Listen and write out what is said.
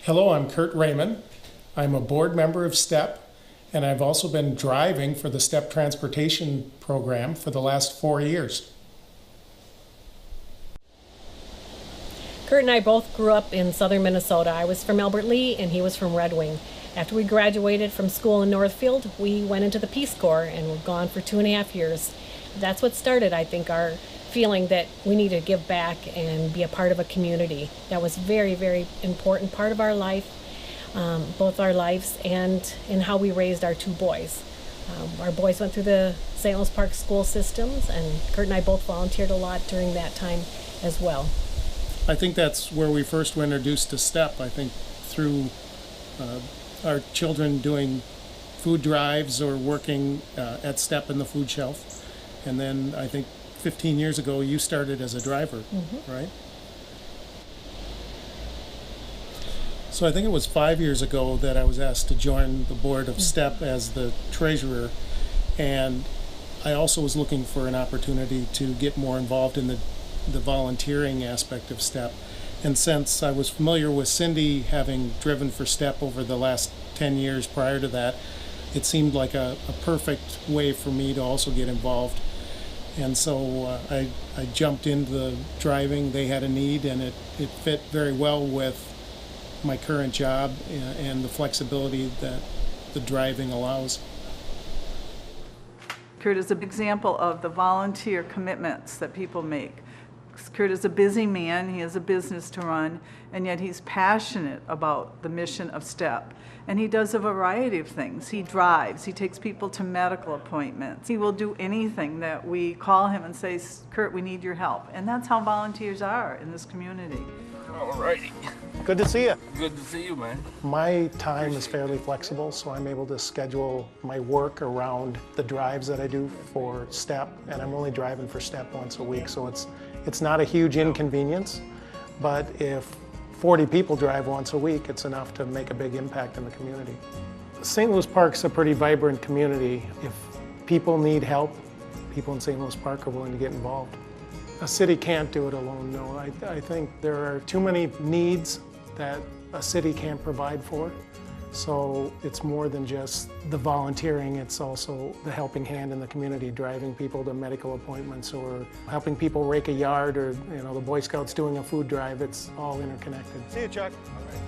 Hello, I'm Curt Raymond. I'm a board member of STEP, and I've also been driving for the STEP transportation program for the last 4 years. Curt and I both grew up in southern Minnesota. I was from Albert Lea and he was from Red Wing. After we graduated from school in Northfield, we went into the Peace Corps and were gone for 2.5 years. That's what started, I think, our feeling that we need to give back and be a part of a community. That was very, very important part of our life, both our lives and in how we raised our 2 boys. Our boys went through the St. Louis Park school systems, and Curt and I both volunteered a lot during that time as well. I think that's where we first were introduced to STEP. I think through our children doing food drives or working at STEP in the food shelf. And then I think 15 years ago you started as a driver, right? So I think it was 5 years ago that I was asked to join the board of STEP as the treasurer, and I also was looking for an opportunity to get more involved in the volunteering aspect of STEP. And since I was familiar with Cindy, having driven for STEP over the last 10 years prior to that, it seemed like a perfect way for me to also get involved. And so I jumped into the driving. They had a need, and it fit very well with my current job and the flexibility that the driving allows. Curt is an example of the volunteer commitments that people make. Curt is a busy man, he has a business to run, and yet he's passionate about the mission of STEP. And he does a variety of things. He drives, he takes people to medical appointments. He will do anything that we call him and say, Curt, we need your help. And that's how volunteers are in this community. All righty. Good to see you. Good to see you, man. My time is fairly flexible, so I'm able to schedule my work around the drives that I do for STEP, and I'm only driving for STEP once a week, so it's not a huge inconvenience, but if 40 people drive once a week, it's enough to make a big impact in the community. St. Louis Park's a pretty vibrant community. If people need help, people in St. Louis Park are willing to get involved. A city can't do it alone, no. I think there are too many needs that a city can't provide for. So it's more than just the volunteering, it's also the helping hand in the community, driving people to medical appointments or helping people rake a yard, or the Boy Scouts doing a food drive. It's all interconnected. See you, Chuck. All right.